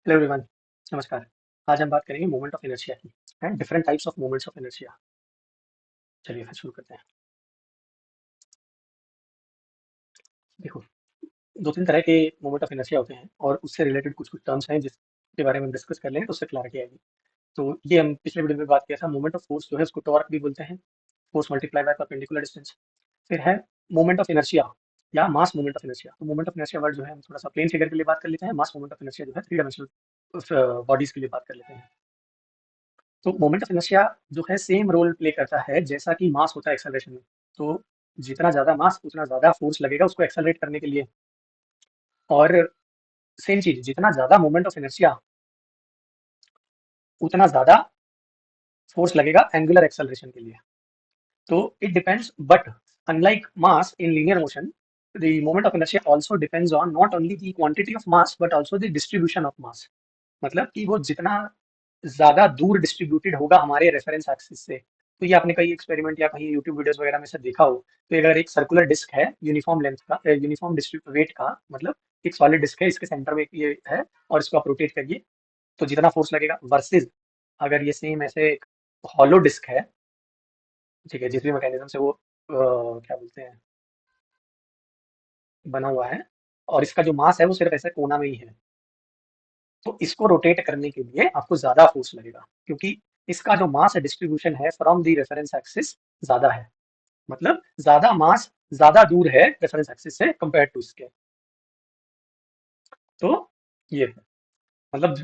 Hello everyone, नमस्कार। आज हम बात करेंगे मोमेंट ऑफ इनर्शिया की and different types of moments of inertia. चलिए फिर शुरू करते हैं। देखो, दो तीन तरह के मोमेंट ऑफ इनर्शिया होते हैं और उससे रिलेटेड कुछ कुछ टर्म्स हैं जिसके बारे में हम डिस्कस कर लेंगे तो उससे क्लैरिटी आएगी। तो ये हम पिछले वीडियो में बात किया था, मोमेंट ऑफ फोर्स जो है उसको टॉर्क भी बोलते हैं, force multiply by perpendicular distance. फिर है मोमेंट ऑफ इनर्शिया या मास मोमेंट ऑफ इनर्शिया। तो मोमेंट ऑफ इनर्शिया वर्ड जो है हम थोड़ा सा प्लेन फिगर के लिए बात कर लेते हैं, मास मोमेंट ऑफ इनर्शिया जो है थ्री डायमेंशनल बॉडीज के लिए बात कर लेते हैं। तो मोमेंट ऑफ इनर्शिया जो है सेम रोल प्ले करता है जैसा कि मास होता है एक्सेलरेशन में। तो जितना ज्यादा मास उतना ज्यादा फोर्स लगेगा उसको एक्सेलरेट करने के लिए। और सेम चीज, जितना ज्यादा मोमेंट ऑफ इनर्शिया उतना ज्यादा फोर्स लगेगा एंगुलर एक्सेलरेशन के लिए। तो it depends, but unlike mass in linear motion, the moment of inertia also depends on not only the quantity of mass but also the distribution of mass। मतलब कि वो जितना ज्यादा दूर डिस्ट्रीब्यूटेड होगा हमारे रेफरेंस एक्सिस से। तो ये आपने कई एक्सपेरिमेंट या कहीं यूट्यूब वीडियोस वगैरह में से देखा हो। तो अगर एक सर्कुलर डिस्क है यूनिफॉर्म लेंथ का, यूनिफॉर्म वेट का, मतलब एक सॉलिड डिस्क है, इसके सेंटर में ये है और इसको आप रोटेट करिए तो जितना फोर्स लगेगा, वर्सेस अगर ये सेम ऐसे एक हॉलो डिस्क है, ठीक है, जिस भी मैकेनिज्म से वो क्या बोलते हैं बना हुआ है, और इसका जो मास है वो सिर्फ ऐसे कोना में ही है, तो इसको रोटेट करने के लिए आपको ज्यादा फोर्स लगेगा क्योंकि इसका जो मास डिस्ट्रीब्यूशन है फ्रॉम द रेफरेंस एक्सिस ज्यादा है। मतलब ज्यादा मास ज्यादा दूर है रेफरेंस एक्सिस से कंपेयर टू इसके। तो ये है, मतलब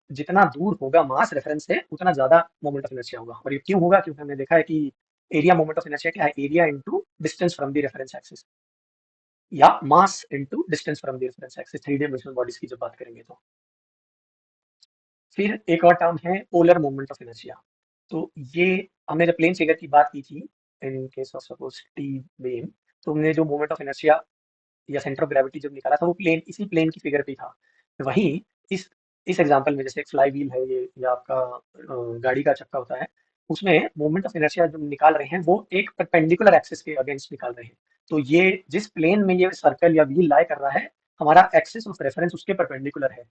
जितना दूर होगा मास रेफरेंस से उतना ज्यादा मोमेंट ऑफ इनर्शिया होगा। और ये क्यों होगा? क्योंकि हमने देखा है कि एरिया मोमेंट ऑफ इनर्शिया क्या है, area into distance from the reference axis, या mass into distance from the reference axis, three dimensional bodies की जब बात करेंगे तो। फिर एक और टर्म है पोलर मोमेंट ऑफ इनर्शिया। तो ये हमने जब प्लेन फिगर की बात की थी, in case of suppose T wave, तो हमने जो मोमेंट ऑफ इनर्शिया या सेंटर ऑफ ग्रेविटी जब निकाला था वो प्लेन, इसी प्लेन की फिगर पे था। वहीं इस इस एग्जांपल में जैसे एक फ्लाई व्हील है ये, या आपका गाड़ी का चक्का होता है, उसमें मोमेंट ऑफ इनर्शिया जो निकाल रहे हैं वो एक परपेंडिकुलर एक्सिस के अगेंस्ट निकाल रहे हैं। तो ये जिस प्लेन में ये सर्कल या व्हील लाई कर रहा है, हमारा एक्सिस ऑफ रेफरेंस उसके परपेंडिकुलर है।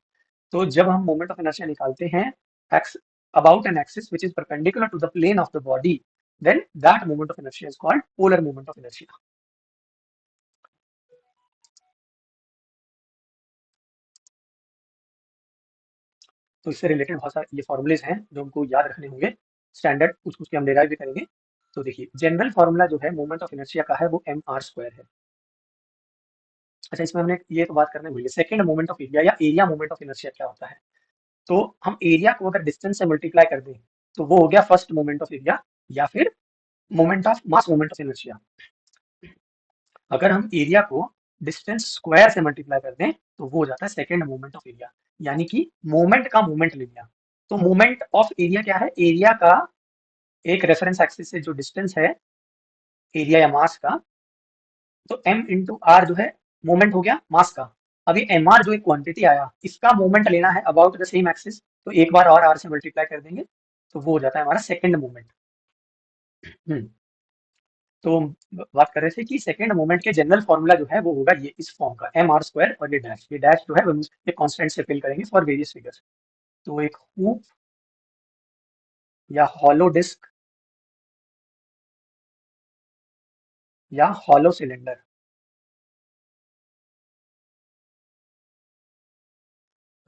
तो जब हम मोमेंट ऑफ इनर्शिया निकालते हैं x about an axis which is perpendicular to the plane of the body, then that moment of inertia is called polar moment of inertia। तो इससे related बहुत सारे ये फॉर्मूलेज हैं जो हमको याद रखने होंगे, स्टैंडर्ड कुछ कुछ के हम डिराइव भी करेंगे। तो देखिए, जनरल फॉर्मूला जो है मोमेंट ऑफ इनर्शिया का है वो एम आर स्क्वायर है। अच्छा, इसमें हमने ये तो बात करने भूलिए, सेकंड मोमेंट ऑफ एरिया या एरिया मोमेंट ऑफ इनर्शिया क्या होता है। तो हम एरिया को अगर डिस्टेंस से मल्टीप्लाई कर दें तो वो हो गया फर्स्ट मोमेंट ऑफ एरिया, या फिर moment of mass moment of inertia. अगर हम एरिया को डिस्टेंस स्क्वायर से मल्टीप्लाई कर दें तो वो हो जाता है सेकंड मोमेंट ऑफ एरिया, यानी कि मोमेंट का मोमेंट ले लिया। तो मोमेंट ऑफ एरिया क्या है? एरिया का एक रेफरेंस एक्सिस से जो डिस्टेंस है एरिया या मास का, तो m इंटू आर जो है मोमेंट हो गया मास का। अभी एम आर जो एक क्वांटिटी आया, इसका मोमेंट लेना है अबाउट द सेम एक्सिस, तो एक बार और आर से मल्टीप्लाई कर देंगे तो वो हो जाता है हमारा सेकंड मोमेंट। तो बात कर रहे थे कि सेकंड मोमेंट के जनरल फॉर्मूला जो है वो होगा ये इस फॉर्म का, एम आर स्क्वायर और ये डैश जो है वो ये कांस्टेंट से फिल करेंगे फॉर वेरियस फिगर्स। तो एक हूप या हॉलो डिस्क या हॉलो सिलेंडर,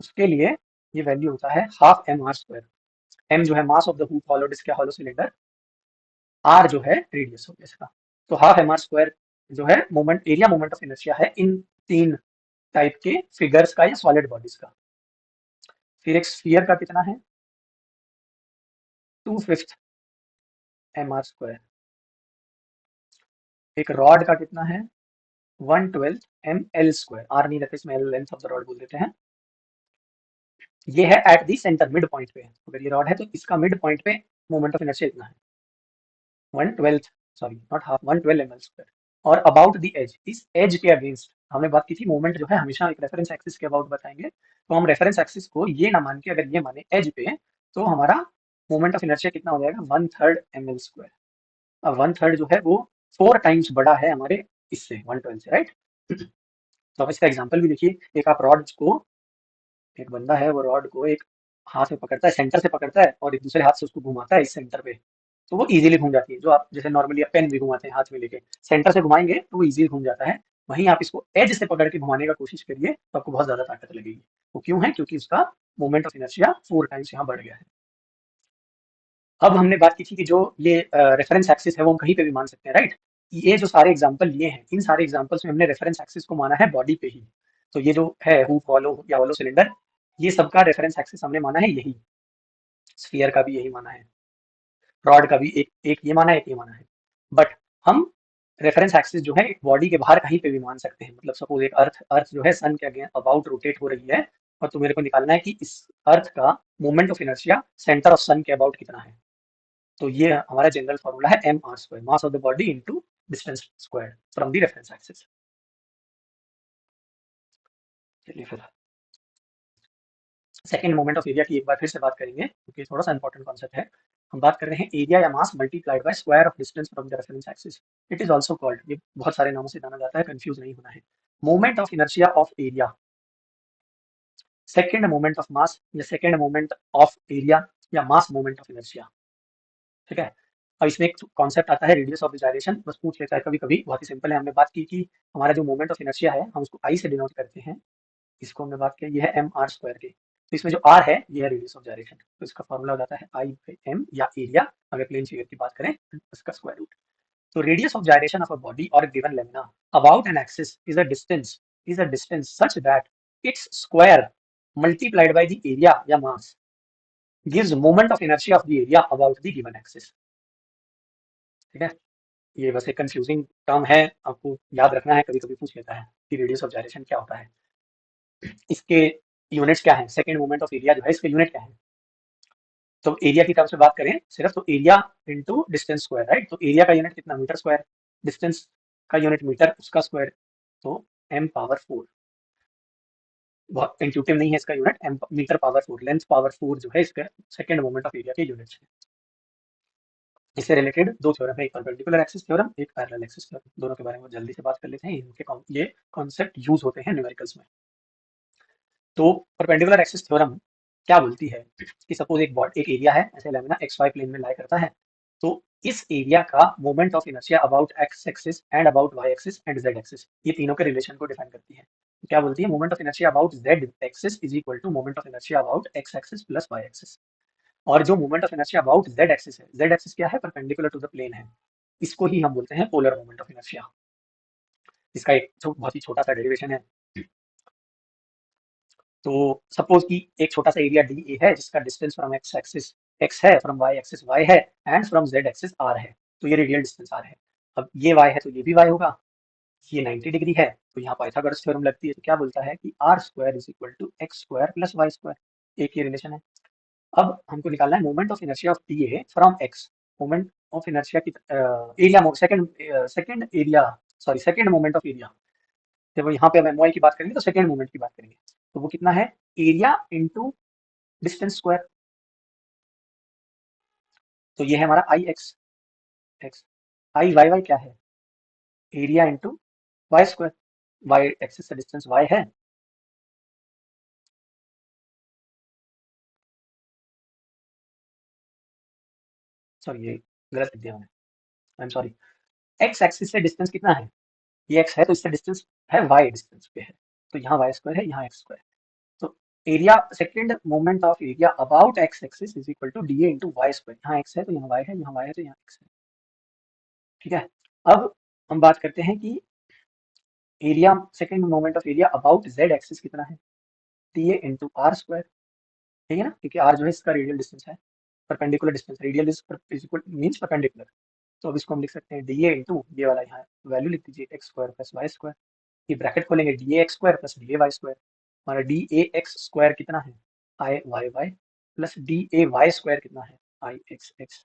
उसके लिए ये वैल्यू होता है half M R square. M जो है mass of the hoop, hollow disc या हॉलो सिलेंडर, आर जो है रेडियस हो गया इसका। तो हाफ एम आर स्क्वायर जो है moment, area moment of inertia है इन तीन टाइप के फिगर्स का या सॉलिड बॉडीज का। फिर एक स्फीयर का कितना है? 2/5 एम आर स्क्वायर। एक रॉड का कितना है? 1/12 एम एल स्क्वायर। आर नहीं रहते इसमें, L length of the rod बोल देते हैं। ये है at the centre, mid point पे। अगर ये रॉड है तो इसका मिड पॉइंट पे मोमेंट ऑफ इनर्शिया इतना है, 1/12, sorry not half, 1/12 M L square. और अबाउट द एज, इस एज के अगेंस्ट हमने बात की थी, मोमेंट जो है हमेशा एक रेफरेंस एक्सिस के अबाउट बताएंगे। तो हम रेफरेंस एक्सिस को ये ना मान के अगर ये माने एज पे, तो हमारा मोमेंट ऑफ इनर्शिया कितना हो जाएगा? 1/3 एम एल स्क्वायर। अब 1/3 जो है वो 4 टाइम्स बड़ा है हमारे इससे, 1/12 से, राइट। तो अब इसका एग्जांपल भी देखिए, एक आप रॉड को एक बंदा है, वो रॉड को एक हाथ में पकड़ता है, सेंटर से पकड़ता है और एक दूसरे हाथ से उसको घुमाता है इस सेंटर पे, तो वो इजीली घूम जाती है। जो आप जैसे नॉर्मली आप पेन भी घुमाते हैं हाथ में लेके, सेंटर से घुमाएंगे तो वो इजीली घूम जाता है। वहीं आप इसको एज से पकड़ के घुमाने का कोशिश करिए तो आपको बहुत ज्यादा ताकत लगेगी। वो क्यों है? क्योंकि उसका मोमेंट ऑफ इनर्शिया 4 टाइम्स यहाँ बढ़ गया है। अब हमने बात की थी कि जो ये रेफरेंस एक्सिस है वो हम कहीं पे भी मान सकते हैं, राइट? ये जो सारे एग्जांपल लिए हैं, इन सारे एग्जांपल्स में हमने रेफरेंस एक्सिस को माना है बॉडी पे ही। तो ये जो है हुप, हॉलो या हॉलो सिलेंडर, ये सबका रेफरेंस एक्सिस हमने माना है यही। स्फीयर का भी यही माना है, रॉड का भी एक एक ये माना है, एक ये माना है। बट हम रेफरेंस एक्सिस जो है एक बॉडी के बाहर कहीं पे भी मान सकते हैं। मतलब सपोज एक अर्थ अर्थ जो है सन के अबाउट रोटेट हो रही है, और तो मेरे को निकालना है कि इस अर्थ का moment of inertia centre of sun के अबाउट कितना है। तो ये हमारा जनरल फॉर्मूला है M R square, mass of the body into distance square from the reference axis. चलिए फिर सेकंड मोमेंट ऑफ एरिया की एक बार फिर से बात करेंगे, क्योंकि थोड़ा सा इंपॉर्टेंट कॉन्सेप्ट है। हम बात कर रहे हैं एरिया या mass multiplied by square of distance from the reference axis. It is also called, ये बहुत सारे नामों से जाना जाता है, कंफ्यूज नहीं होना है। Moment of inertia of area, second moment of mass या सेकंड मोमेंट ऑफ एरिया या मास मोमेंट ऑफ इनर्शिया। ठीक है। अब इसमें एक कॉन्सेप्ट आता है रेडियस ऑफ द gyration, बस पूछ लेता है कभी कभी, बहुत ही सिंपल है। हमने बात की कि हमारा जो मोमेंट ऑफ इनर्शिया है हम उसको आई से डिनोट करते हैं, इसको हमने बात की, ये है एम आर स्क्वायर के। तो इसमें जो आर है ये है रेडियस ऑफ gyration, तो इसका फॉर्मूला हो जाता है आई बाई एम, या एरिया अगर प्लेन फिगर की बात करें इसका स्क्वायर रूट। तो radius of gyration of a body और given lamina about an axis is a distance such that its square multiplied by the area या mass gives moment of inertia of the area about the given axis। ठीक है। ये बस एक confusing term है, आपको याद रखना है, कभी कभी पूछ लेता है कि रेडियस ऑफ gyration क्या होता है, इसके यूनिट्स क्या है, सेकंड मोमेंट ऑफ एरिया जो है इसके यूनिट क्या है। तो एरिया की टर्म्स में बात करें सिर्फ, तो area into distance square, right? तो एरिया का यूनिट कितना, मीटर स्क्वायर, डिस्टेंस का यूनिट मीटर, उसका स्क्वायर, तो एम पावर 4। बहुत इंट्यूटिव नहीं है इसका unit, M metre power 4, length power 4 जो है इसका सेकंड मोमेंट ऑफ एरिया के यूनिट्स है। इससे रिलेटेड दो थ्योरम है, एक परपेंडिकुलर एक्सिस थ्योरम, एक पैरेलल एक्सिस थ्योरम। दोनों के बारे में जल्दी से बात कर लेते हैं, इनके ये कॉन्सेप्ट यूज होते हैं न्यूमेरिकल्स में। तो परपेंडिकुलर एक्सिस थ्योरम क्या बोलती है कि सपोज एक एरिया है, ऐसे लेमिना एक्स वाई प्लेन में लाई करता है, तो इस एरिया का moment of inertia about x axis and about Y axis and Z axis, ये तीनों के रिलेशन को डिफाइन करती है। तो क्या बोलती है, moment of inertia about Z axis is equal to moment of inertia about x axis plus Y axis. और जो moment of inertia about Z axis है, जेड एक्सिस क्या है, परपेंडिकुलर टू द प्लेन है, इसको ही हम बोलते हैं पोलर मोमेंट ऑफ इनर्शिया। इसका एक बहुत ही छोटा सा डेरिवेशन है। तो सपोज कि एक छोटा सा एरिया डी ए है जिसका distance from X axis X है, फ्रॉम वाई एक्सिस वाई है, and from Z axis R है। तो ये रेडियल डिस्टेंस आर है। अब ये वाई है तो ये भी वाई होगा, ये 90 डिग्री है, तो यहाँ पाइथागोरस थ्योरम लगती है। तो क्या बोलता है कि R square is equal to X square plus Y square, एक ये रिलेशन है। अब हमको निकालना है moment of inertia of D A from X, moment of inertia की area, second area, sorry second moment of area. जब यहाँ पे हम एम की बात करेंगे तो सेकंड मोमेंट की बात करेंगे, तो वो कितना है, एरिया इंटू डिस्टेंस स्क्वायर। तो ये है हमारा I X X, I Y Y क्या है, area into Y square, Y axis से डिस्टेंस वाई है, सॉरी ये गलत लिख दिया मैंने, I am sorry. X axis से डिस्टेंस कितना है, ये एक्स है तो इससे डिस्टेंस है वाई डिस्टेंस पे है, तो यहाँ वाई स्क्वायर है, यहाँ एक्स स्क्वायर। तो area, second moment of area about x axis is equal to D A into Y square. यहाँ एक्स है तो यहाँ वाई है, यहाँ वाई है तो यहाँ एक्स है। ठीक है। अब हम बात करते हैं कि area, second moment of area about Z axis कितना है, D A into R square. ठीक है ना, क्योंकि आर जो है इसका रेडियल डिस्टेंस है, perpendicular distance, radial is equal means perpendicular. तो अब इसको हम लिख सकते हैं डी ए इंटू ये वाला, यहाँ वैल्यू लिख दीजिए X square plus Y square, ये ब्रैकेट खोलेंगे D A X square plus D A Y square. हमारा डी ए एक्स स्क्वायर कितना है, I Y Y, plus D A Y square कितना है, आई एक्स एक्स।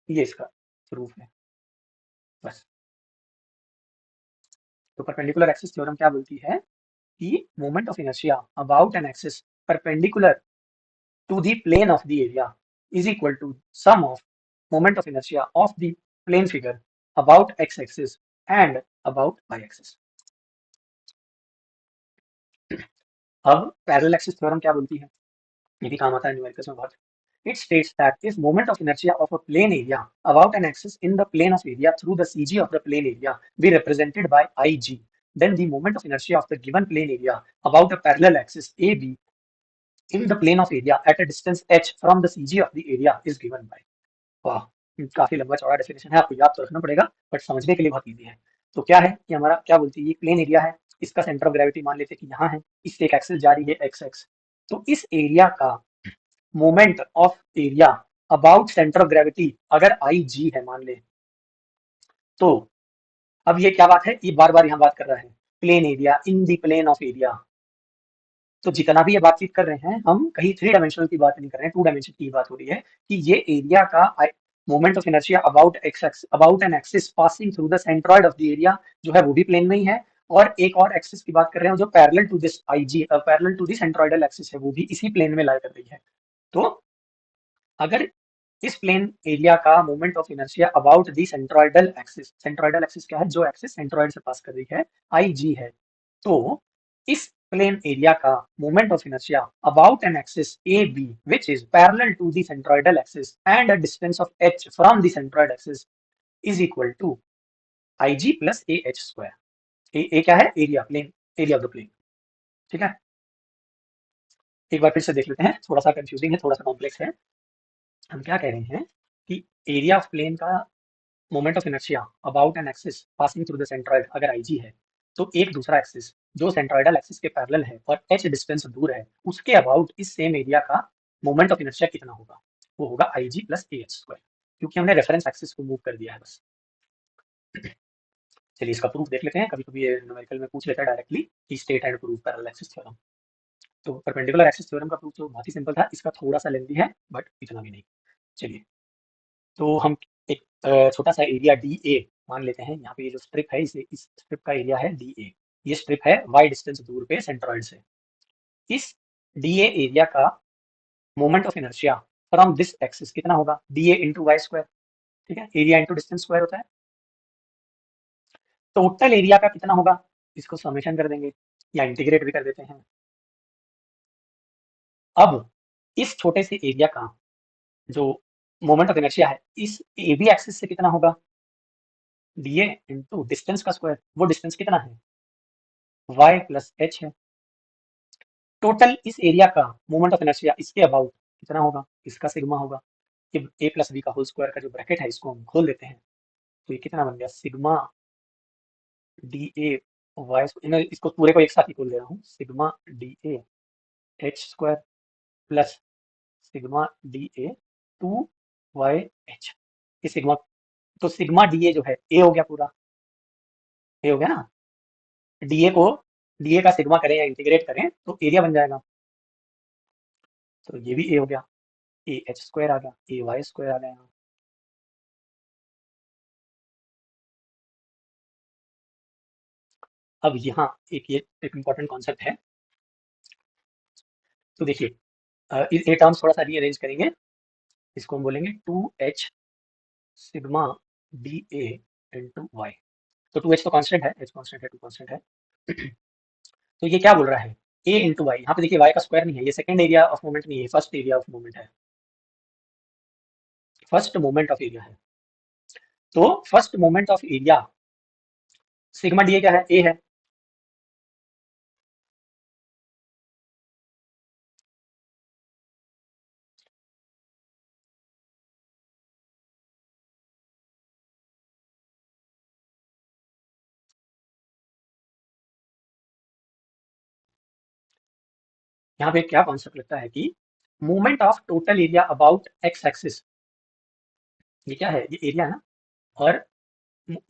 ये इसका प्रूफ है बस। तो परपेंडिकुलर एक्सिस थ्योरम क्या बोलती है कि moment of inertia about an axis perpendicular to the plane of the area is equal to sum of moment of inertia of the plane figure about x-axis and about y-axis। अब parallel axis theorem क्या बोलती है, ये भी काम आता है numericals में बहुत. It states that if moment of inertia of a plane area about an axis in the plane of area through the CG of the plane area be represented by IG, then the moment of inertia of the given plane area about a parallel axis AB in the plane of area at a distance h from the CG of the area is given by. वाह, काफी लंबा चौड़ा definition है, आपको याद तो रखना पड़ेगा, बट समझने के लिए बहुत इजी है. तो क्या है कि हमारा क्या बोलती है, ये प्लेन एरिया है, इसका सेंटर ऑफ ग्रेविटी मान लेते हैं कि यहाँ है, इससे एक एक्सिस जा रही है एक्स एक्स. तो इस एरिया का moment of area about centre of gravity अगर आई जी है मान ले, तो अब ये क्या बात है, ये बार बार यहाँ बात कर रहा है plane area in the plane of area. तो जितना भी ये बातचीत कर रहे हैं, हम कहीं थ्री डायमेंशनल की बात नहीं कर रहे हैं, टू डायमेंशन की बात हो रही है कि ये एरिया का moment of inertia about x about an axis passing through the centroid of the area जो है वो भी प्लेन में ही है, और एक और एक्सिस की बात कर रहे हैं जो parallel to this I G parallel to the centroidal axis है, वो भी इसी प्लेन में लाई कर रही है. तो अगर इस प्लेन एरिया का moment of inertia about the centroidal axis क्या है, जो एक्सिस सेंट्रॉइड से पास कर रही है, आई जी है, तो इस प्लेन एरिया का moment of inertia about an axis A B which is parallel to the centroidal axis and a distance of H from the centroid axis is equal to I G plus A H square. A क्या है, area, plane area of the plane. ठीक है, एक बार फिर से देख लेते हैं, थोड़ा सा कंफ्यूजिंग है, थोड़ा सा कॉम्प्लेक्स है. हम क्या कह रहे हैं कि एरिया ऑफ प्लेन का moment of inertia about an axis passing through the centroid अगर आई जी है, तो एक दूसरा एक्सिस जो सेंट्रॉइडल एक्सिस के पैरेलल है और एच डिस्टेंस दूर है, उसके अबाउट इस सेम एरिया का मोमेंट ऑफ इनर्शिया कितना होगा, वो होगा आई G plus A H square, क्योंकि हमने रेफरेंस एक्सिस को मूव कर दिया है बस. चलिए इसका प्रूफ देख लेते हैं, कभी कभी ये न्यूमेरिकल में पूछ लेता है डायरेक्टली कि state and proof parallel axis theorem. तो परपेंडिकुलर एक्सिस थ्योरम का प्रूफ तो बहुत ही सिंपल था, इसका थोड़ा सा लेंथी है बट इतना भी नहीं. चलिए, तो हम एक छोटा सा एरिया डी ए मान लेते हैं, यहाँ पे ये जो स्ट्रिप है इसे, इस स्ट्रिप का एरिया है डी ए, ये स्ट्रिप है वाई डिस्टेंस दूर पे सेंट्रॉइड से. इस डी ए एरिया का moment of inertia from this axis कितना होगा, D A into Y square. ठीक है, एरिया इंटू डिस्टेंस स्क्वायर होता है. टोटल एरिया का कितना होगा, इसको समेशन कर देंगे या इंटीग्रेट भी कर देते हैं. अब इस छोटे से एरिया का जो मोमेंट ऑफ इनर्शिया है इस ए बी एक्सिस से कितना होगा, डी ए इंटू डिस्टेंस का स्क्वायर. वो डिस्टेंस कितना है, y प्लस एच है. टोटल इस एरिया का मोमेंट ऑफ इनर्शिया इसके अबाउट कितना होगा, इसका सिग्मा होगा. कि ए प्लस बी का होल स्क्वायर का जो ब्रैकेट है इसको हम खोल देते हैं, तो ये कितना बन गया, सिग्मा डी ए वाई, इसको पूरे को एक साथ ही खोल दे रहा हूँ, sigma D A H square plus sigma D A two Y H. ये सिग्मा, तो सिग्मा डी ए जो है ए हो गया पूरा, ए हो गया ना. डीए को, डीए का सिग्मा करें या इंटीग्रेट करें तो एरिया बन जाएगा, तो ये भी ए हो गया, ए एच स्क्वायर आ गया, ए वाई स्क्वायर आ गया यहाँ. अब यहाँ एक इंपॉर्टेंट कॉन्सेप्ट है, तो देखिए ये टर्म्स थोड़ा सा रीअरेंज करेंगे, इसको हम बोलेंगे two H sigma D A into Y. तो टू एच तो कॉन्स्टेंट है, एच कॉन्स्टेंट है, टू कॉन्स्टेंट है. तो ये क्या बोल रहा है, ए इंटू वाई, यहाँ पे देखिए वाई का स्क्वायर नहीं है, ये सेकंड एरिया ऑफ मोमेंट नहीं है, फर्स्ट एरिया ऑफ मोमेंट है, फर्स्ट मोमेंट ऑफ एरिया है. तो first moment of area sigma D ए क्या है, ए है. यहाँ पे क्या कॉन्सेप्ट लगता है कि moment of total area about x axis, ये क्या है, ये एरिया है ना, और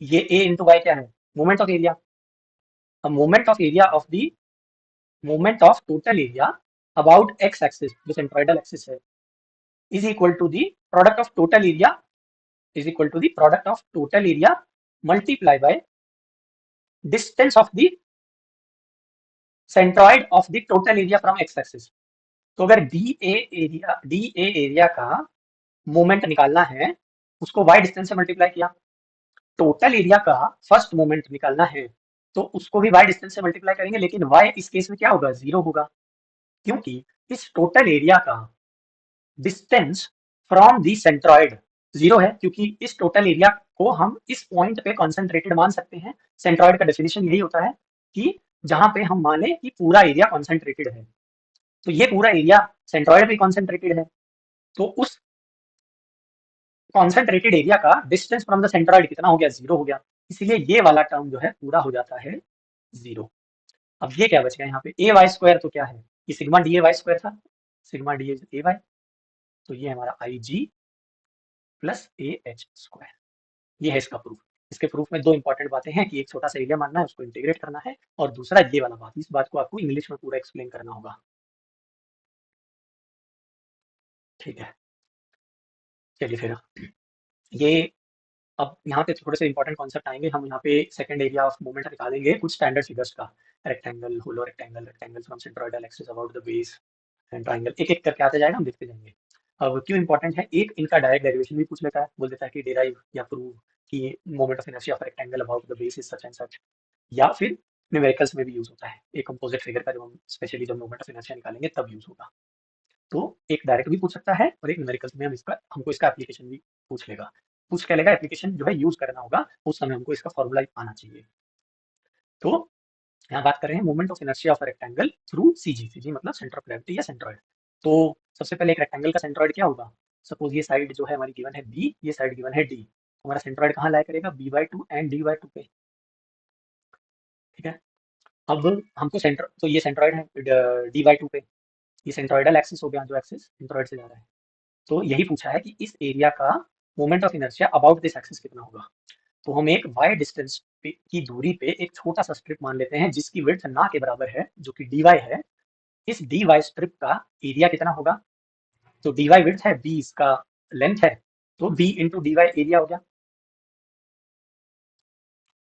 ये ए इंटू वाई क्या है, मोमेंट ऑफ एरिया. अब moment of total area about x axis जो सेंट्रोइडल एक्सिस है is equal to the product of total area, is equal to the product of total area multiply by distance of the centroid of the total area from X axis. तो अगर D A area का moment निकालना है, उसको Y distance से multiply किया. Total area का first moment निकालना है तो उसको भी वाई डिस्टेंस से मल्टीप्लाई करेंगे, लेकिन वाई इस केस में क्या होगा, जीरो होगा. क्योंकि इस टोटल एरिया का डिस्टेंस फ्रॉम दी सेंट्रॉइड 0 है, क्योंकि इस टोटल एरिया को हम इस पॉइंट पे कॉन्सेंट्रेटेड मान सकते हैं। सेंट्रॉइड का डेफिनेशन यही होता है कि जहां पे हम माने कि पूरा एरिया कॉन्सेंट्रेटेड है, तो ये पूरा एरिया सेंट्रॉइड पे कॉन्सेंट्रेटेड है, तो उस कॉन्सेंट्रेटेड एरिया का डिस्टेंस फ्रॉम द सेंट्रॉइड कितना हो गया, 0 हो गया। इसीलिए ये वाला टर्म जो है पूरा हो जाता है 0। अब ये क्या बच गया यहाँ पे, ए वाई स्क्वायर, तो क्या है, ये sigma D A Y square था, सिग्मा डी ए वाई, तो ये हमारा I G plus A H square, ये है इसका प्रूफ। इसके प्रूफ में दो इंपॉर्टेंट बातें हैं कि एक छोटा सा एरिया मानना है, उसको इंटीग्रेट करना है, और दूसरा ये वाला बात, इस बात को आपको इंग्लिश में पूरा एक्सप्लेन करना होगा। ठीक है, चलिए फिर ये, अब यहाँ पे थोड़े से इंपॉर्टेंट कॉन्सेप्ट आएंगे। हम यहाँ पे सेकंड एरिया ऑफ मूवमेंट निकालेंगे कुछ स्टैंडर्ड फिगर्स का, rectangle, hollow rectangle, rectangle from centroidal axis about the base and triangle, एक एक करके आते जाएगा, हम देखते जाएंगे। अब क्यों इंपॉर्टेंट है, एक इनका डायरेक्ट डेरिवेशन भी पूछ लेता है, बोल देता है कि डिराइव या प्रूव कि moment of inertia of rectangle about the base is such and such, या फिर न्यूमेरिकल्स में भी यूज होता है, एक कंपोजिट फिगर का, जो हम स्पेशली जब मोमेंट ऑफ इनर्शिया निकालेंगे तब यूज होगा। तो एक डायरेक्ट भी पूछ सकता है और एक न्यूमेरिकल्स में हमको इसका एप्लीकेशन भी पूछ लेगा। पूछ क्या लेगा, एप्लीकेशन जो है यूज करना होगा, उस समय हमको इसका फॉर्मूला आना चाहिए। तो यहाँ बात कर रहे हैं movement of inertia of rectangle through CG, CG मतलब सेंटर ऑफ ग्रेविटी या सेंट्रॉइड। तो सबसे पहले एक रेक्टेंगल का सेंट्रॉइड क्या होगा, सपोज ये साइड जो है हमारी गिवन है बी, ये साइड गिवन है डी, हमारा सेंट्रॉइड कहाँ लाया करेगा, b/2 एंड d/2 पे। ठीक है, अब हमको सेंटर, तो ये सेंट्रॉइड है d/2 पे, ये सेंट्रॉइडल एक्सिस हो गया, जो एक्सिस सेंट्रॉइड से जा रहा है। तो यही पूछा है कि इस एरिया का moment of inertia about this axis कितना होगा। तो हम एक y डिस्टेंस की दूरी पे एक छोटा सा स्ट्रिप मान लेते हैं जिसकी विड्थ ना के बराबर है, जो कि dy है। इस dy स्ट्रिप का एरिया कितना होगा, तो dy विड्थ है, b इसका लेंथ है, तो b इंटू dy एरिया हो गया।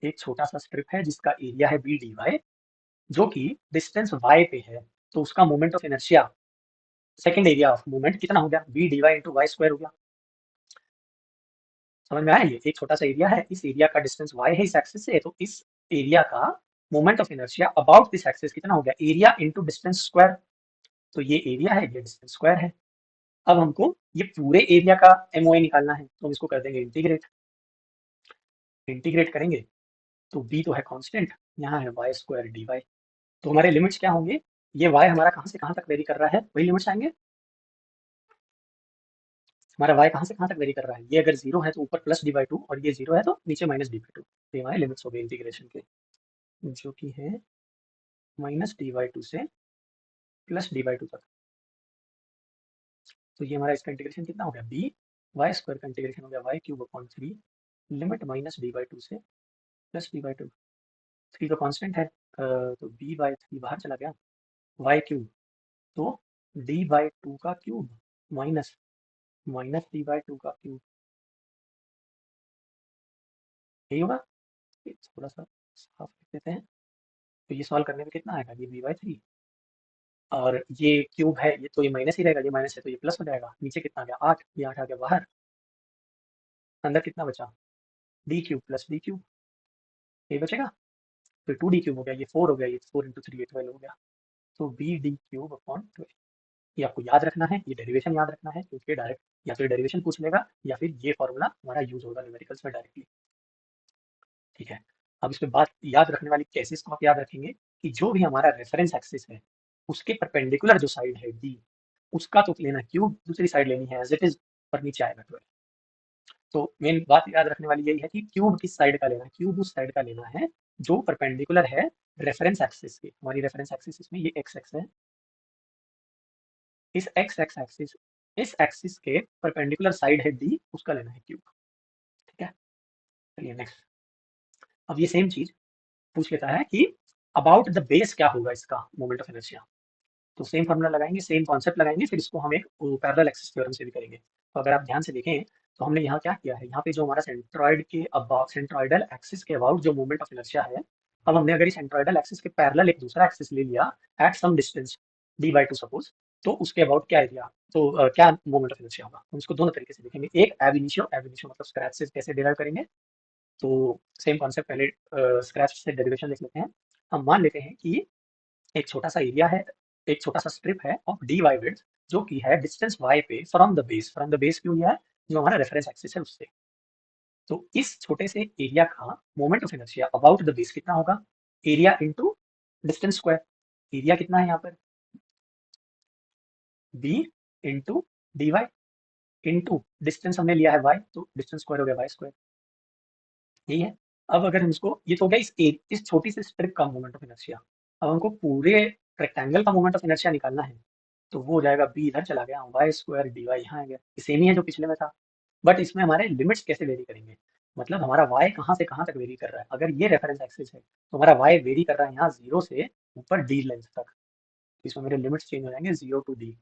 एक छोटा सा स्ट्रिप है जिसका एरिया है b dy, जो कि डिस्टेंस y पे है, तो उसका moment of inertia, second area of movement कितना हो गया, b dy into Y square हो गया। समझ में आया, ये एक छोटा सा एरिया है, इस एरिया का डिस्टेंस y है इस एक्सिस से, तो इस एरिया का moment of inertia about this axis कितना हो गया, एरिया इंटू डिस्टेंस स्क्वायर। तो ये एरिया है, ये डिस्टेंस स्क्वायर है। अब हमको ये पूरे एरिया का एमओए निकालना है, तो हम इसको कर देंगे इंटीग्रेट। इंटीग्रेट करेंगे तो b तो है कांस्टेंट, यहाँ है वाई स्क्वायर डी वाई। तो हमारे लिमिट्स क्या होंगे, ये y हमारा कहाँ से कहाँ तक वेरी कर रहा है, वही लिमिट्स आएंगे। हमारा y कहाँ से कहाँ तक वेरी कर रहा है, ये अगर 0 है तो ऊपर प्लस d/2, और ये 0 है तो नीचे माइनस d/2। तो ये हमारे लिमिट्स हो गए इंटीग्रेशन के, जो कि है माइनस d/2 से प्लस d/2 तक। तो ये हमारा इसका इंटीग्रेशन कितना हो गया, b वाई स्क्वायर का इंटीग्रेशन हो गया y cube upon 3, limit minus d/2 से प्लस d/2। 3 तो कांस्टेंट है, तो b/3 बाहर चला गया, वाई क्यूब, तो d/2 का क्यूब माइनस माइनस d/2 का क्यूब, यही होगा। ये थोड़ा सा साफ लिख देते हैं, तो ये सॉल्व करने में कितना आएगा, ये b/3, और ये क्यूब है, ये तो ये माइनस ही रहेगा, ये माइनस है तो ये प्लस हो जाएगा, नीचे कितना आ गया 8, ये 8 आ गया बाहर, अंदर कितना बचा, D cube plus D cube, ये बचेगा। तो 2d³ हो गया, ये 4 हो गया, ये 4 इंटू 3 ये 12 हो गया। तो bd³ अपॉन 12, ये आपको याद रखना है, ये डेरिवेशन याद रखना है, क्योंकि डायरेक्ट या तो डेरिवेशन पूछ लेगा या फिर ये फॉर्मूला हमारा यूज होगा न्यूमेरिकल्स में डायरेक्टली। ठीक है, अब इसमें बात याद रखने वाली केसेस को आप याद रखेंगे कि जो भी हमारा रेफरेंस एक्सिस है, उसके परपेंडिकुलर जो साइड है डी, उसका तो लेना क्यूब, दूसरी साइड लेनी है एज इट इज, पर नीचे आएगा 12। तो मेन बात याद रखने वाली यही है कि क्यूब किस साइड का लेना है, क्यूब उस साइड का लेना है जो परपेंडिकुलर है रेफरेंस एक्सिस के। हमारी रेफरेंस एक्सिस इसमें ये एक्स एक्स है, इस एक्स एक्स एक्सिस, इस एक्सिस के परपेंडिकुलर साइड है डी, उसका लेना है क्यूब। ठीक है, चलिए नेक्स्ट। अब ये सेम चीज पूछ लेता है कि अबाउट द बेस क्या होगा इसका मोमेंट ऑफ इनर्शिया। तो सेम फॉर्मूला लगाएंगे, सेम कॉन्सेप्ट लगाएंगे, फिर इसको हम एक पैरेलल एक्सिस थ्योरम से भी करेंगे। तो अगर आप ध्यान से देखें तो हमने यहाँ क्या किया है, यहाँ पे जो हमारा सेंट्रॉइड के अबाउट, सेंट्रॉइडल एक्सिस के अबाउट जो मोमेंट ऑफ इनर्शिया है, अब हमने अगर इस सेंट्रॉइडल एक्सिस के पैरेलल एक दूसरा एक्सिस ले लिया at some distance d/2 suppose, तो उसके अबाउट क्या एरिया, तो क्या मोमेंट ऑफ इनर्शिया होगा। हम इसको दोनों तरीके से देखेंगे, एक एब इनिशियो, एब इनिशियो मतलब स्क्रैच से कैसे डिराइव करेंगे। तो सेम कॉन्सेप्ट, पहले स्क्रैच से डेरिवेशन लिख लेते हैं। हम मान लेते हैं कि एक छोटा सा एरिया है एक छोटा सा स्ट्रिप है ऑफ डी वाई विड्थ जो कि है डिस्टेंस y पे फ्रॉम द बेस क्यों लिया है, जो हमारा रेफरेंस एक्सिस है उससे। तो इस छोटे से एरिया का moment of inertia about the base कितना होगा, area into distance square. Area कितना है यहाँ पर, b into d y into distance हमने लिया है y, तो डिस्टेंस स्क्वायर हो गया y स्क्वायर, यही है। अब अगर हम इसको, ये तो हो गया इस छोटी सी स्ट्रिप का मोमेंट ऑफ इनर्शिया। अब हमको पूरे रेक्टेंगल का मोमेंट ऑफ इनर्शिया निकालना है, तो वो हो जाएगा b इधर चला गया, वाई स्क्वायर डी वाई यहाँ आ गया, सेम ही है जो पिछले में था। बट इसमें हमारे लिमिट्स कैसे वेरी करेंगे, मतलब हमारा y कहाँ से कहाँ तक वेरी कर रहा है। अगर ये रेफरेंस एक्सिस है तो हमारा y वेरी कर रहा है यहाँ 0 से ऊपर d लेंथ तक, तो इसमें मेरे लिमिट्स चेंज हो जाएंगे 0 टू d।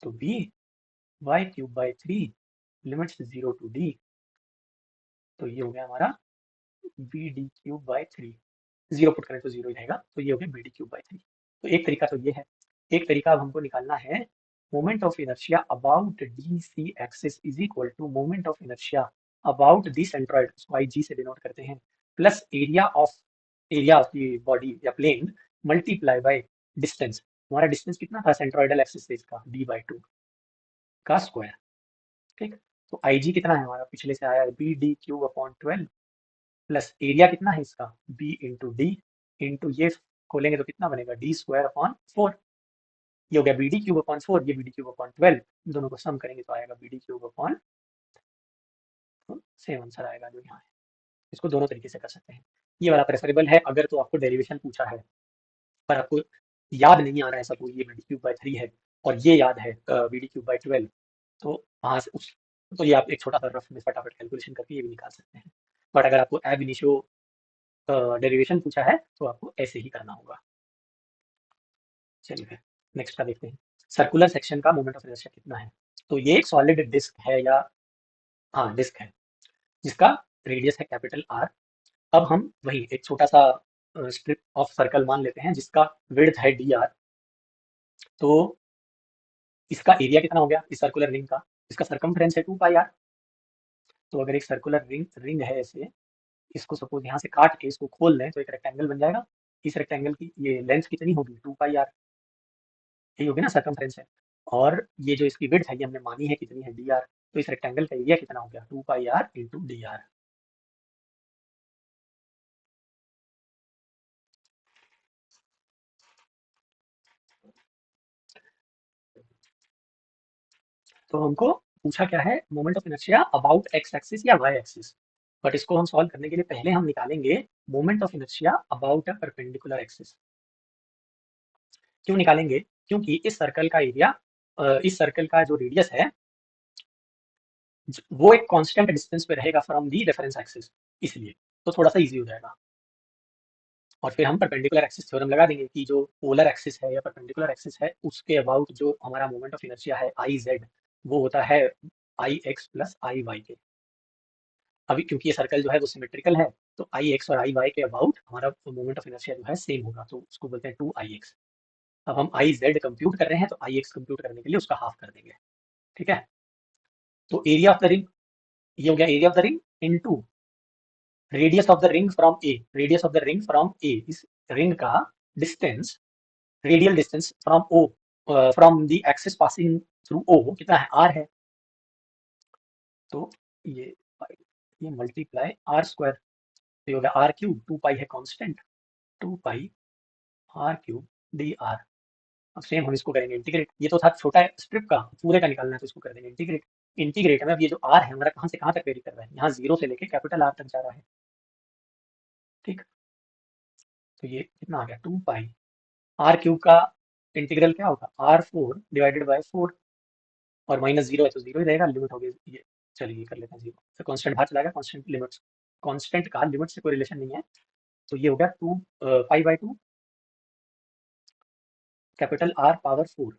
तो b y cube by 3 limits 0 to d, तो ये हो गया हमारा b d cube by 3। Zero put करें तो जीरो ही रहेगा, तो ये हो गया बी डी क्यूब बाई 3। तो एक तरीका तो ये है। एक तरीका अब हमको निकालना है moment of inertia about d c axis is equal to moment of inertia about the centroid, उसको आई जी से डिनोट करते हैं, plus area of the body या प्लेन मल्टीप्लाई बाय डिस्टेंस। हमारा डिस्टेंस कितना था सेंट्रॉइडल एक्सिस से इसका, डी बाई 2 का स्क्वायर। ठीक, तो आई जी कितना है हमारा, पिछले से आया है b d cube upon 12 plus area कितना है इसका, बी इंटू डी इंटू ये खोलेंगे तो कितना बनेगा, डी स्क्वायर अपॉन 4। ये हो गया बी डी क्यूब अपॉन 4, ये बी डी क्यूब अपॉन 12, दोनों को सम करेंगे तो आएगा b d cube upon, same answer आएगा जो यहाँ है। इसको दोनों तरीके से कर सकते हैं, ये वाला प्रेफरेबल है अगर तो आपको डेरिवेशन पूछा है पर आपको याद नहीं आ रहा है सपोज ये बी डी क्यूब बाई 3 है और ये याद है बी डी क्यूब बाई 12, तो वहाँ से उस, तो ये आप एक छोटा सा रफ में फटाफट कैलकुलेशन करके ये भी निकाल सकते हैं। बट अगर आपको एब इनिशियो डेरिवेशन पूछा है तो आपको ऐसे ही करना होगा। चलिए फिर नेक्स्ट का देखते हैं, सर्कुलर सेक्शन का मोमेंट ऑफ इनर्शिया कितना है। तो ये एक सॉलिड डिस्क है या, हाँ डिस्क है, जिसका रेडियस है कैपिटल आर। अब हम वही एक छोटा सा स्ट्रिप ऑफ सर्कल मान लेते हैं जिसका विड्थ है डी आर। तो इसका एरिया कितना हो गया इस सर्कुलर रिंग का, इसका सरकमफ्रेंस है 2 पाई आर। तो अगर एक सर्कुलर रिंग रिंग है ऐसे, इसको सपोज यहाँ से काट के इसको खोल लें तो एक रेक्टेंगल बन जाएगा। इस रेक्टेंगल की ये लेंथ कितनी होगी 2 पाई आर, यही होगी ना सरकमफ्रेंस है। और ये जो इसकी विड्थ है ये हमने मानी है कितनी है डी आर, तो इस रेक्टेंगल का एरिया कितना हो गया 2 pi are into D R. तो हमको पूछा क्या है, moment of inertia about x axis या वाई एक्सिस। बट इसको हम सॉल्व करने के लिए पहले हम निकालेंगे moment of inertia about a perpendicular axis. क्यों निकालेंगे, क्योंकि इस सर्कल का एरिया, इस सर्कल का जो रेडियस है वो एक कांस्टेंट डिस्टेंस पे रहेगा फ्रॉम दी रेफरेंस एक्सिस, इसलिए तो थोड़ा सा इजी हो जाएगा। और फिर हम परपेंडिकुलर एक्सिस थ्योरम लगा देंगे कि जो पोलर एक्सिस है या परपेंडिकुलर एक्सिस है उसके अबाउट जो हमारा मोमेंट ऑफ इनर्शिया है आई जेड, वो होता है आई एक्स प्लस आई वाई के। अभी क्योंकि ये सर्कल जो है वो सिमेट्रिकल है, तो आई एक्स और आई वाई के अबाउट हमारा मोमेंट ऑफ इनर्शिया जो है सेम होगा, तो उसको बोलते हैं 2 आई एक्स। अब हम आई जेड कंप्यूट कर रहे हैं तो आई एक्स कंप्यूट करने के लिए उसका हाफ कर देंगे। ठीक है, तो एरिया ऑफ द रिंग, ये हो गया area of the ring into radius of the ring from A, radius of the ring from A, इस रिंग का distance, radial distance from O, from the axis passing through O कितना है are है। तो ये ये मल्टीप्लाई आर स्क्वायर, तो ये हो गया आर क्यूब, 2 पाई है constant, 2 pi r cube d r. अब सेम हम इसको करेंगे इंटीग्रेट, ये तो था छोटा स्ट्रिप का, पूरे का निकालना है तो इसको कर देंगे इंटीग्रेट। इंटीग्रेट में अब ये जो आर है हमारा कहाँ से कहाँ तक वेरी कर रहा है, यहाँ 0 से लेके कैपिटल आर तक जा रहा है। ठीक, तो ये कितना आ गया 2 पाई आर क्यूब का इंटीग्रल क्या होगा R4 डिवाइडेड बाय 4, और माइनस 0 है तो 0 ही रहेगा, लिमिट हो गई ये। चलिए ये कर लेते हैं 0, तो कांस्टेंट बाहर चला गया, कांस्टेंट लिमिट्स, कांस्टेंट का लिमिट से कोई रिलेशन नहीं है, तो ये हो गया 2 pi by 2 capital R power 4।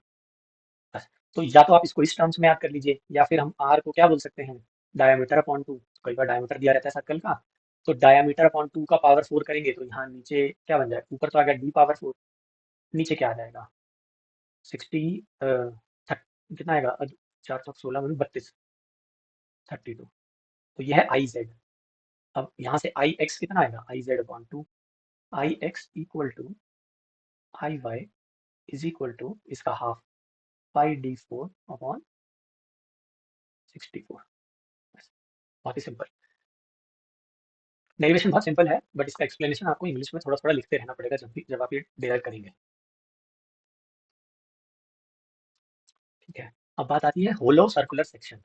बस, तो या तो आप इसको इस टर्म्स में याद कर लीजिए या फिर हम आर को क्या बोल सकते हैं, डायमीटर अपॉन 2। कई बार डायमीटर दिया रहता है सर्कल का, तो डायमीटर अपॉन 2 का पावर 4 करेंगे तो यहाँ नीचे क्या बन जाएगा, ऊपर तो आ गया डी पावर 4, नीचे क्या आ जाएगा 60, कितना आएगा 4 16 में 32, 32। तो यह है आई जेड। अब यहाँ से आई एक्स कितना आएगा, I z upon 2, I x equal to I y is equal to इसका हाफ पाई d4 अपॉन 64। बहुत ही सिंपल। डेरिवेशन बहुत सिंपल है, बट इसका एक्सप्लेनेशन आपको इंग्लिश में थोड़ा थोड़ा लिखते रहना पड़ेगा जब आप ये डिराइव करेंगे। ठीक है, अब बात आती है होलो सर्कुलर सेक्शन।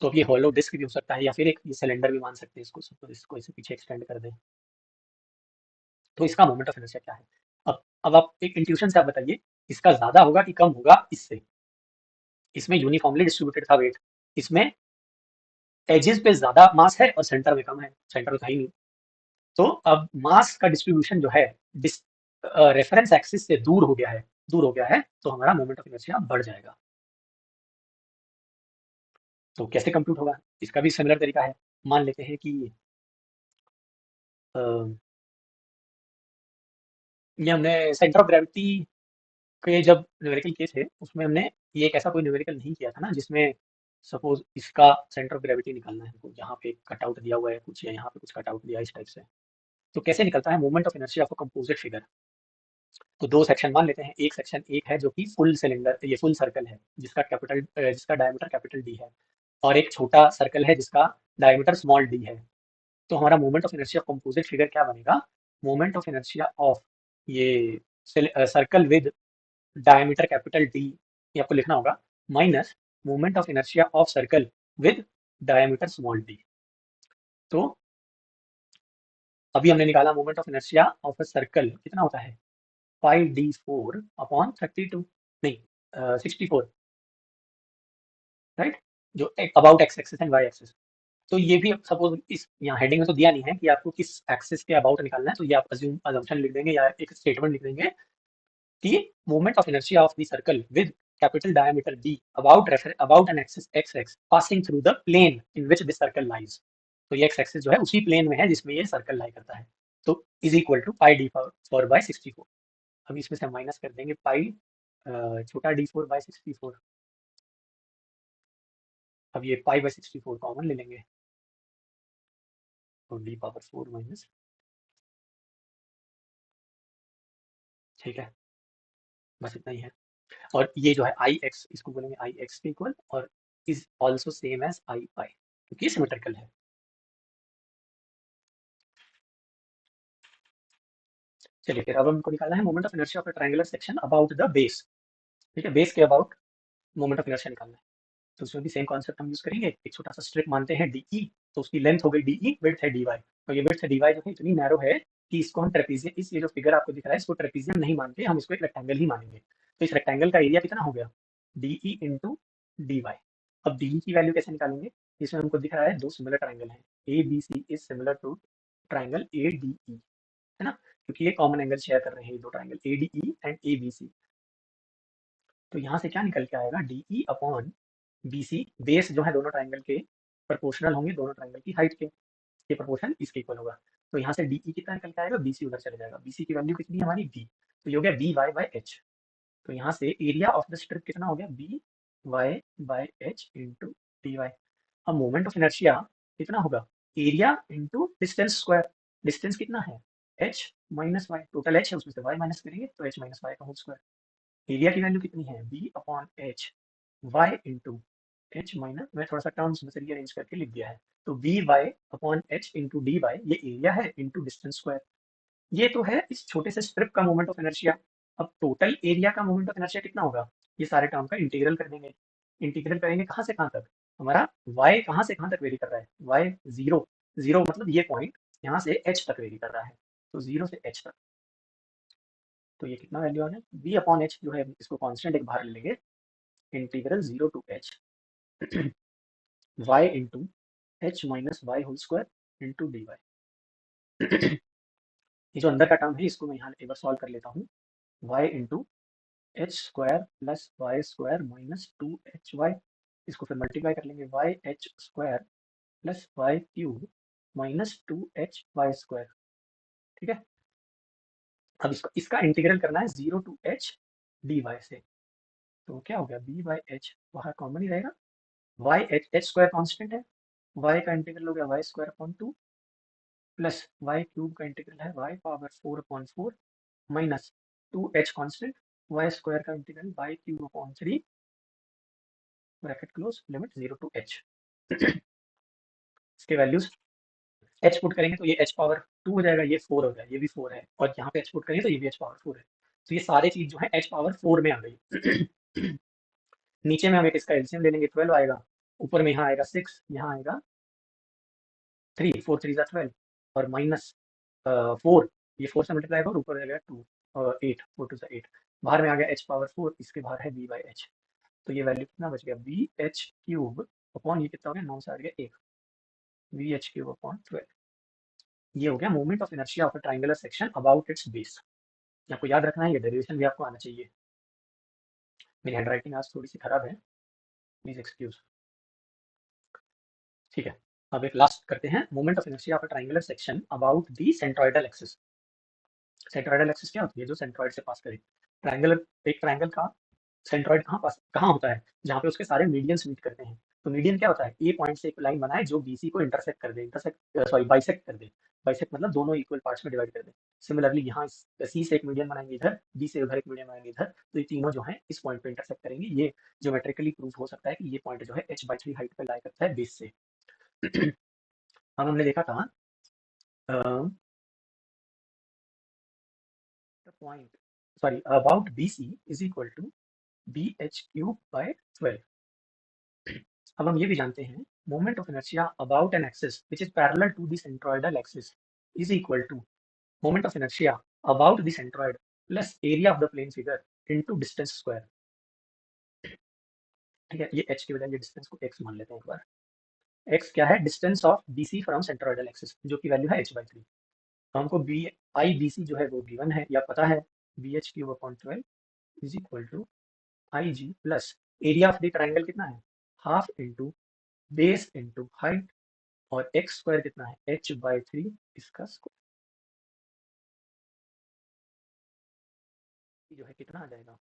तो अब ये होलो डिस्क भी हो सकता है या फिर एक ये सिलेंडर भी मान सकते हैं इसको, सपोज इसको इसे पीछे एक्सटेंड कर दें। तो इसका मोमेंट ऑफ इनर्शिया क्या है? अब आप एक इंट्यूशन से आप बताइए, इसका ज्यादा होगा कि कम होगा इससे? इसमें यूनिफॉर्मली डिस्ट्रीब्यूटेड था वेट, इसमें एजेस पे ज्यादा मास है और सेंटर में कम है, सेंटर में कहीं नहीं। तो अब मास का डिस्ट्रीब्यूशन जो है रेफरेंस एक्सिस से दूर हो गया है, तो हमारा मोमेंट ऑफ इनर्शिया बढ़ जाएगा। तो कैसे कंप्यूट होगा? इसका भी सिमिलर तरीका है। मान लेते हैं कि अ, ये हमने सेंटर ऑफ ग्रेविटी के जब न्यूमेरिकल किए थे, उसमें हमने ये एक ऐसा कोई न्यूमेरिकल नहीं किया था ना, जिसमें सपोज इसका सेंटर ऑफ ग्रेविटी निकालना है हमको, यहाँ पे कट आउट दिया हुआ है कुछ या यहाँ पे कुछ कट आउट दिया है इस टाइप से। तो कैसे निकलता है moment of inertia of a composite figure? तो दो सेक्शन मान लेते हैं। एक सेक्शन एक है जो कि फुल सिलेंडर, ये फुल सर्कल है जिसका डायमीटर कैपिटल डी है, और एक छोटा सर्कल है जिसका डायमीटर स्मॉल डी है। तो हमारा moment of inertia composite figure क्या बनेगा? मोमेंट ऑफ इनर्शिया ऑफ ये circle with diameter capital D, ये आपको लिखना होगा, minus moment of inertia of circle with diameter small D. तो अभी हमने निकाला moment of inertia of a circle कितना होता है, पाई d4 अपॉन 32, नहीं 64, राइट? जो about x axis and y axis. तो ये भी सपोज इस यहाँ हेडिंग में तो दिया नहीं है कि आपको किस एक्सिस के अबाउट निकालना है, तो ये आप अजम्पशन लिख देंगे या एक स्टेटमेंट लिख देंगे कि moment of inertia of the circle with capital diameter d about an axis x x passing through the plane in which this circle lies. तो ये एक्स एक्सिस जो है उसी प्लेन में है जिसमें ये सर्कल लाई करता है। तो is equal to pi d4 by 64। अब इसमें से हम माइनस कर देंगे पाई छोटा d4 बाई 64। अब ये पाई बाई 64 कॉमन ले लेंगे, तो d पावर 4 माइनस, ठीक है, बस इतना ही है। और ये जो है आई एक्स, इसको बोलेंगे आई एक्स के इक्वल, और is also same as I pi, क्योंकि ये सिमेट्रिकल है। चलिए फिर अब हमको निकालना है moment of inertia of a triangular section about the base. ठीक है, बेस के अबाउट मोमेंट ऑफ इनर्शिया निकालना है। तो उसमें भी सेम कॉन्सेप्ट हम यूज करेंगे। एक छोटा सा स्ट्रिप मानते हैं डी ई, तो उसकी लेंथ हो गई डी ई, विड्थ है डी वाई। तो ये विड्थ है डी वाई जो है इतनी नैरो है कि इसको हम ट्रेपीजियम, इस ये जो फिगर आपको दिख रहा है इसको ट्रेपीजियम नहीं मान के हम इसको एक रेक्टेंगल ही मानेंगे। तो इस रेक्टेंगल का एरिया कितना हो गया, d e into d y. अब डी ई की वैल्यू कैसे निकालेंगे? इसमें हमको दिख रहा है दो सिमिलर ट्राइंगल हैं, A B C is similar to triangle A D E, है ना? क्योंकि ये कॉमन एंगल शेयर कर रहे हैं ये दो triangle A D E and A B C. तो यहाँ से क्या निकल के आएगा, D E upon B C, base जो है दोनों ट्राइंगल के प्रोपोर्शनल होंगे, दोनों ट्राइंगल की हाइट के, ये प्रोपोर्शन इसके इक्वल होगा। तो यहाँ से डी ई कितना निकल के आएगा, बी सी उधर चले जाएगा, बी सी की वैल्यू कितनी है हमारी बी, तो ये हो गया बी वाई बाई एच। तो यहाँ से एरिया ऑफ द स्ट्रिप कितना हो गया, b y by h into d y. अब मोमेंट ऑफ इनर्शिया कितना होगा, area into distance square. Distance कितना है, h minus y, total h है उसमें से वाई माइनस करेंगे तो एच माइनस वाई का होल स्क्वायर। एरिया की वैल्यू कितनी है, b upon h y into h minus, मैं थोड़ा सा टर्म्स में से रीअरेंज करके लिख दिया है, तो b y upon h into d y, ये एरिया है इंटू डिस्टेंस स्क्वायर। ये तो है इस छोटे से स्ट्रिप का मोमेंट ऑफ इनर्शिया। अब टोटल एरिया का मोमेंट ऑफ इनर्शिया कितना होगा, ये सारे टर्म का इंटीग्रल कर देंगे। इंटीग्रल करेंगे कहाँ से कहाँ तक, हमारा y कहाँ से कहाँ तक वेरी कर रहा है, y जीरो, जीरो मतलब ये पॉइंट यहाँ से h तक वेरी कर रहा है, तो जीरो से h तक। तो ये कितना वैल्यू आ गया, v अपॉन एच जो है इसको कांस्टेंट एक बाहर ले लेंगे, integral zero to h y into h minus y whole square into d y. ये जो अंदर का टर्म है इसको मैं यहाँ एक बार सॉल्व कर लेता हूँ, y into h square plus Y square minus two h y, इसको फिर मल्टीप्लाई कर लेंगे, y h square plus y cube minus two h y square. ठीक है, अब इसका इंटीग्रल करना है zero to h d y से। तो क्या हो गया, बी वाई एच बाहर कॉमन ही रहेगा, y h, h square constant है, वाई का इंटीग्रल हो गया y square upon two, plus y cube का इंटीग्रल है Y power 4 upon 4 minus two H constant, Y square का integral by cube upon 3 bracket close limit 0 to h। इसके values h put करेंगे तो ये h पावर 2 हो जाएगा, ये 4 हो जाएगा, ये भी 4 है, और यहाँ पे h पुट करेंगे तो ये भी h पावर 4 है। तो ये सारे चीज जो है h पावर 4 में आ गई। नीचे में हम एक इसका एलसीएम ले लेंगे, 12 आएगा, ऊपर में यहाँ आएगा 6, यहाँ आएगा 3, 4 3 जा 12, और माइनस 4, ये 4 से मल्टीप्लाई होगा, ऊपर आ गया 2 और 8, 4 2 जा 8, बाहर में आ गया h पावर 4, इसके बाहर है v बाई h। तो ये वैल्यू कितना बच गया, वी एच क्यूब अपॉन ये कितना हो गया, 9 से आ गया 1, वी एच क्यूब अपॉन 12। ये हो गया moment of inertia of a triangular section about it's base. आपको याद रखना है, ये डेरिवेशन भी आपको आना चाहिए। मेरी हैंडराइटिंग आज थोड़ी सी खराब है, प्लीज एक्सक्यूज। ठीक है, अब एक लास्ट करते हैं, moment of inertia of a triangular section about the centroidal axis. Centroidal axis क्या होती है, जो सेंट्रोइड से पास करे। ट्रायंगल, एक ट्रायंगल का सेंट्रोइड कहाँ होता है, जहाँ पे उसके सारे मीडियंस मीट करते हैं। तो मीडियन क्या होता है, ए पॉइंट से एक लाइन बनाए जो बीसी को इंटरसेक्ट कर दे, इंटरसेक्ट सॉरी बाइसेक्ट कर दे। बाइसेक्ट मतलब दोनों इक्वल पार्ट्स में डिवाइड कर दे। सिमिलरली यहाँ सी से एक मीडियन बनाएंगे इधर, डी से उधर एक मीडियन बनाएंगे इधर, तो ये तीनों जो है इस पॉइंट पे इंटरसेक्ट करेंगे। ये ज्योमेट्रिकली प्रूफ हो सकता है कि ये पॉइंट जो है h/3 हाइट पे लाई करता है बेस से। अब हमने देखा था point, sorry about BC is equal to BH cube by 12। अब हम ये भी जानते हैं, moment of inertia about an axis which is parallel to the centroidal axis is equal to moment of inertia about the centroid plus area of the plane figure into distance square. ठीक है, ये h की बजाय ये distance को x मान लेते हैं एक बार। x क्या है, distance of BC from centroidal axis, जो की वैल्यू है h/3। तो हमको बी आई बी सी जो है वो गिवन है या पता है, BH cube upon 12 is equal to IG plus area of the triangle कितना है, half into base into height, और एक्स स्क्वायर कितना है, h/3 इसका स्क्वायर जो है कितना आ जाएगा,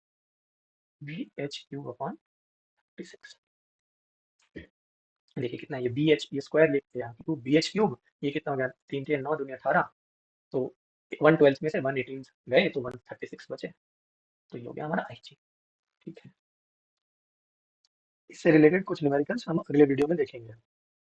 BH क्यूब अपॉन 56। देखिए कितना है ये, BH ये स्क्वायर लेते हैं तो BH क्यूब, ये कितना हो गया, 3 3 9 दूनी 18, तो 1/12 में से 1/18 गए तो 136 बचे, तो ये हो गया हमारा IG। ठीक है, इससे रिलेटेड कुछ न्यूमेरिकल्स हम अगले वीडियो में देखेंगे।